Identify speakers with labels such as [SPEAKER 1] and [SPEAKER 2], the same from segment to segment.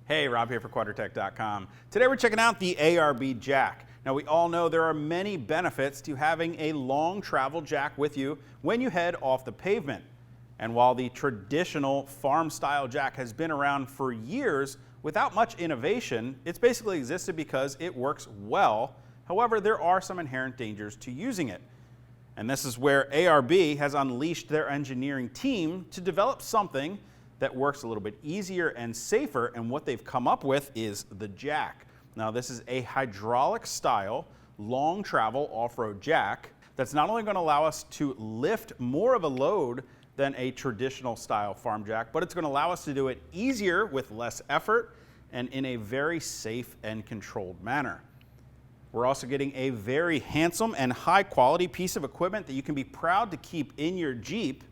[SPEAKER 1] Hey, Rob here for Quadratec.com. Today we're checking out the ARB jack. Now we all know there are many benefits to having a long travel jack with you when you head off the pavement. And while the traditional farm style jack has been around for years without much innovation, it's basically existed because it works well. However, there are some inherent dangers to using it. And this is where ARB has unleashed their engineering team to develop something that works a little bit easier and safer, and what they've come up with is the jack. Now this is a hydraulic style, long travel off-road jack that's not only going to allow us to lift more of a load than a traditional style farm jack, but it's going to allow us to do it easier with less effort and in a very safe and controlled manner. We're also getting a very handsome and high quality piece of equipment that you can be proud to keep in your Jeep.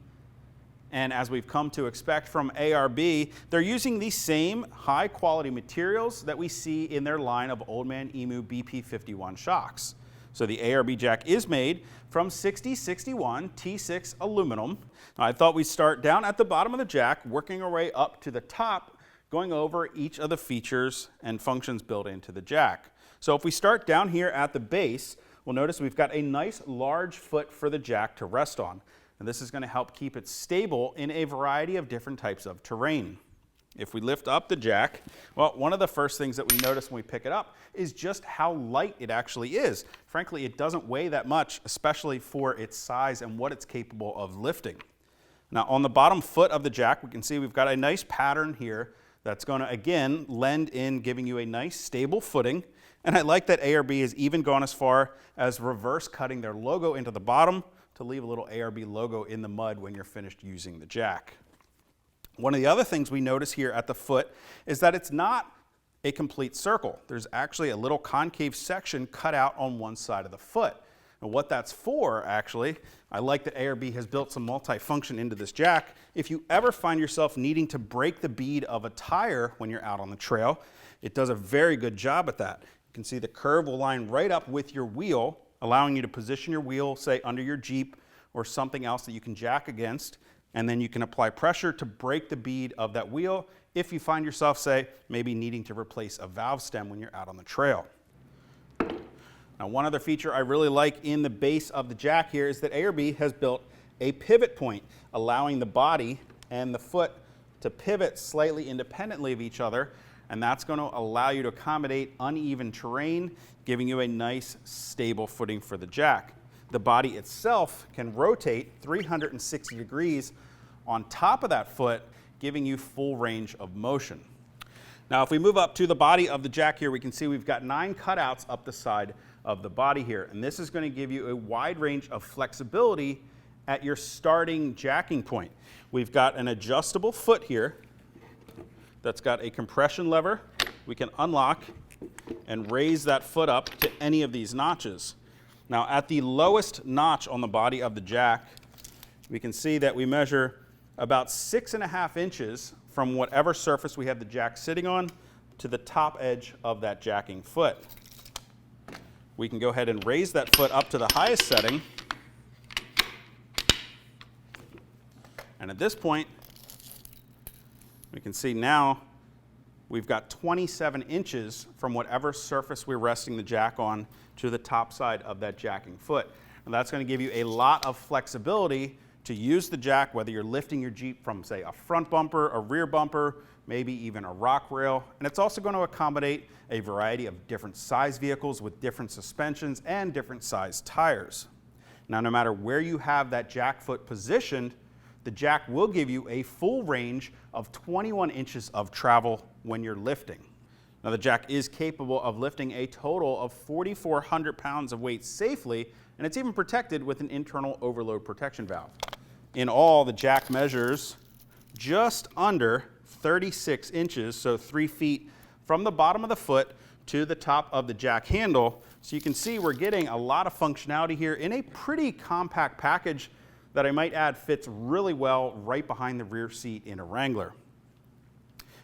[SPEAKER 1] And as we've come to expect from ARB, they're using the same high quality materials that we see in their line of Old Man Emu BP51 shocks. So the ARB jack is made from 6061 T6 aluminum. Now, I thought we'd start down at the bottom of the jack, working our way up to the top, going over each of the features and functions built into the jack. So if we start down here at the base, we'll notice we've got a nice large foot for the jack to rest on. And this is going to help keep it stable in a variety of different types of terrain. If we lift up the jack, well, one of the first things that we notice when we pick it up is just how light it actually is. Frankly, it doesn't weigh that much, especially for its size and what it's capable of lifting. Now, on the bottom foot of the jack, we can see we've got a nice pattern here that's going to, again, lend in, giving you a nice stable footing. And I like that ARB has even gone as far as reverse cutting their logo into the bottom to leave a little ARB logo in the mud when you're finished using the jack. One of the other things we notice here at the foot is that it's not a complete circle. There's actually a little concave section cut out on one side of the foot. And what that's for, actually, I like that ARB has built some multi-function into this jack. If you ever find yourself needing to break the bead of a tire when you're out on the trail, it does a very good job at that. You can see the curve will line right up with your wheel, allowing you to position your wheel, say, under your Jeep or something else that you can jack against, and then you can apply pressure to break the bead of that wheel if you find yourself, say, maybe needing to replace a valve stem when you're out on the trail. Now, one other feature I really like in the base of the jack here is that ARB has built a pivot point, allowing the body and the foot to pivot slightly independently of each other, and that's going to allow you to accommodate uneven terrain, giving you a nice stable footing for the jack. The body itself can rotate 360 degrees on top of that foot, giving you full range of motion. Now, if we move up to the body of the jack here, we can see we've got 9 cutouts up the side of the body here, and this is going to give you a wide range of flexibility at your starting jacking point. We've got an adjustable foot here that's got a compression lever. We can unlock and raise that foot up to any of these notches. Now, at the lowest notch on the body of the jack, we can see that we measure about 6.5 inches from whatever surface we have the jack sitting on to the top edge of that jacking foot. We can go ahead and raise that foot up to the highest setting. And at this point, we can see now we've got 27 inches from whatever surface we're resting the jack on to the top side of that jacking foot. And that's going to give you a lot of flexibility to use the jack, whether you're lifting your Jeep from, say, a front bumper, a rear bumper, maybe even a rock rail. And it's also going to accommodate a variety of different size vehicles with different suspensions and different size tires. Now, no matter where you have that jack foot positioned, the jack will give you a full range of 21 inches of travel when you're lifting. Now, the jack is capable of lifting a total of 4,400 pounds of weight safely, and it's even protected with an internal overload protection valve. In all, the jack measures just under 36 inches, so 3 feet from the bottom of the foot to the top of the jack handle. So you can see we're getting a lot of functionality here in a pretty compact package that I might add fits really well right behind the rear seat in a Wrangler.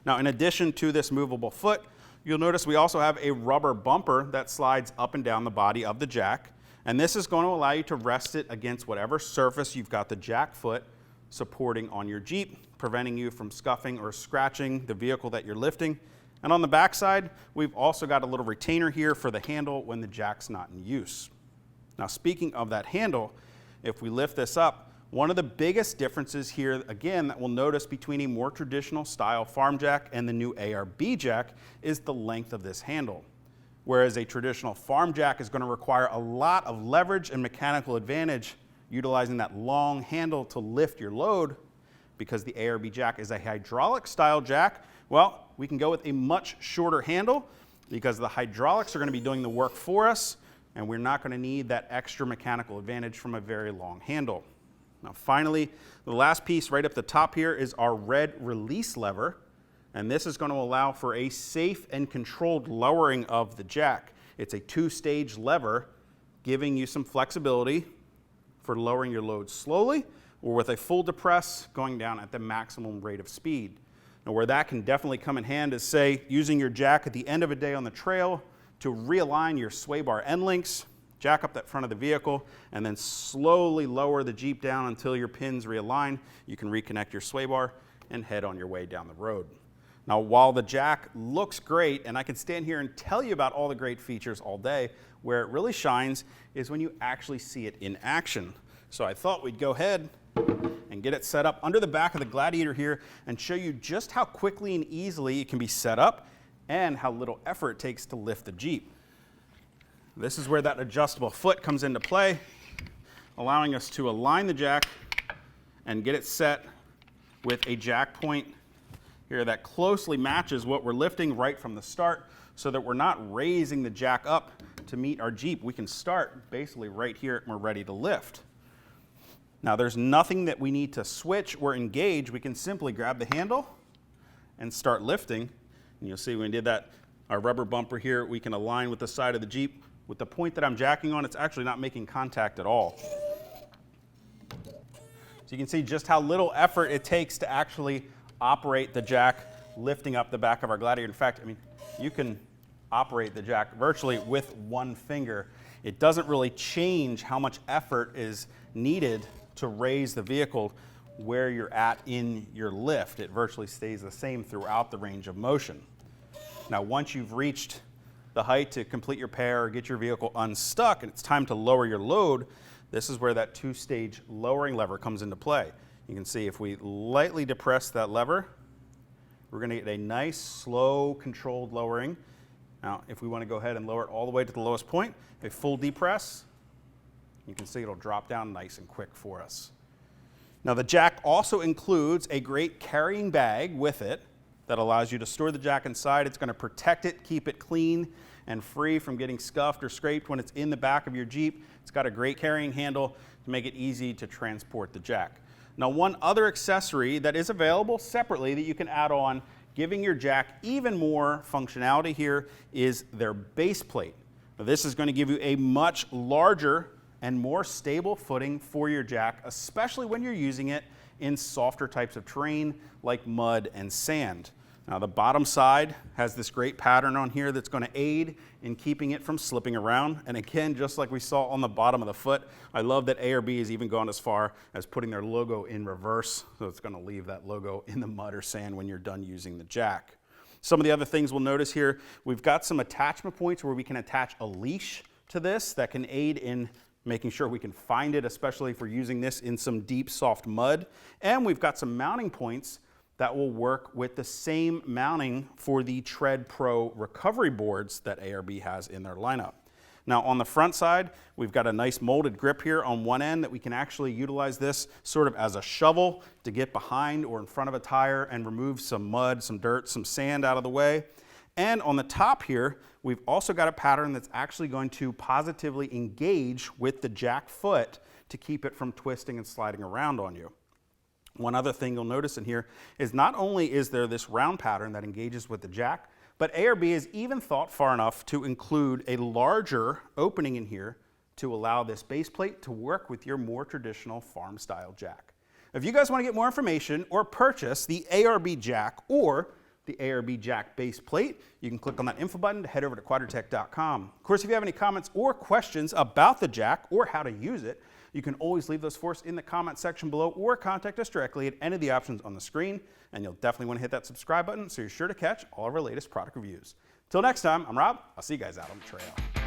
[SPEAKER 1] Now, in addition to this movable foot, you'll notice we also have a rubber bumper that slides up and down the body of the jack. And this is going to allow you to rest it against whatever surface you've got the jack foot supporting on your Jeep, preventing you from scuffing or scratching the vehicle that you're lifting And on the back side, we've also got a little retainer here for the handle when the jack's not in use. Now, speaking of that handle, if we lift this up, one of the biggest differences here, again, that we'll notice between a more traditional style farm jack and the new ARB jack is the length of this handle. Whereas a traditional farm jack is going to require a lot of leverage and mechanical advantage utilizing that long handle to lift your load, because the ARB jack is a hydraulic style jack, well, we can go with a much shorter handle because the hydraulics are going to be doing the work for us, and we're not going to need that extra mechanical advantage from a very long handle. Now finally, the last piece right up the top here is our red release lever, and this is going to allow for a safe and controlled lowering of the jack. It's a two-stage lever giving you some flexibility for lowering your load slowly or with a full depress going down at the maximum rate of speed. Now where that can definitely come in hand is, say, using your jack at the end of a day on the trail to realign your sway bar end links, jack up that front of the vehicle, and then slowly lower the Jeep down until your pins realign. You can reconnect your sway bar and head on your way down the road. Now, while the jack looks great, and I can stand here and tell you about all the great features all day, where it really shines is when you actually see it in action. So I thought we'd go ahead and get it set up under the back of the Gladiator here and show you just how quickly and easily it can be set up and how little effort it takes to lift the Jeep. This is where that adjustable foot comes into play, allowing us to align the jack and get it set with a jack point here that closely matches what we're lifting right from the start, so that we're not raising the jack up to meet our Jeep. We can start basically right here and we're ready to lift. Now there's nothing that we need to switch or engage. We can simply grab the handle and start lifting. And you'll see when we did that, our rubber bumper here, we can align with the side of the Jeep. With the point that I'm jacking on, it's actually not making contact at all. So you can see just how little effort it takes to actually operate the jack lifting up the back of our Gladiator. In fact, I mean, you can operate the jack virtually with one finger. It doesn't really change how much effort is needed to raise the vehicle where you're at in your lift. It virtually stays the same throughout the range of motion. Now, once you've reached the height to complete your pair or get your vehicle unstuck and it's time to lower your load, this is where that two-stage lowering lever comes into play. You can see if we lightly depress that lever, we're going to get a nice, slow, controlled lowering. Now, if we want to go ahead and lower it all the way to the lowest point, a full depress, you can see it'll drop down nice and quick for us. Now, the jack also includes a great carrying bag with it that allows you to store the jack inside. It's going to protect it, keep it clean and free from getting scuffed or scraped when it's in the back of your Jeep. It's got a great carrying handle to make it easy to transport the jack. Now, one other accessory that is available separately that you can add on, giving your jack even more functionality here, is their base plate. Now, this is going to give you a much larger and more stable footing for your jack, especially when you're using it in softer types of terrain like mud and sand. Now, the bottom side has this great pattern on here that's going to aid in keeping it from slipping around. And again, just like we saw on the bottom of the foot, I love that ARB has even gone as far as putting their logo in reverse, so it's going to leave that logo in the mud or sand when you're done using the jack. Some of the other things we'll notice here, we've got some attachment points where we can attach a leash to this that can aid in making sure we can find it, especially if we're using this in some deep, soft mud. And we've got some mounting points that will work with the same mounting for the Tread Pro recovery boards that ARB has in their lineup. Now, on the front side, we've got a nice molded grip here on one end that we can actually utilize this sort of as a shovel to get behind or in front of a tire and remove some mud, some dirt, some sand out of the way. And on the top here, we've also got a pattern that's actually going to positively engage with the jack foot to keep it from twisting and sliding around on you. One other thing you'll notice in here is not only is there this round pattern that engages with the jack, but ARB has even thought far enough to include a larger opening in here to allow this base plate to work with your more traditional farm style jack. If you guys want to get more information or purchase the ARB jack or the ARB jack base plate, you can click on that info button to head over to Quadratec.com. Of course, if you have any comments or questions about the jack or how to use it, You can always leave those for us in the comment section below or contact us directly at any of the options on the screen. And you'll definitely want to hit that subscribe button so you're sure to catch all of our latest product reviews. Till next time, I'm Rob. I'll see you guys out on the trail.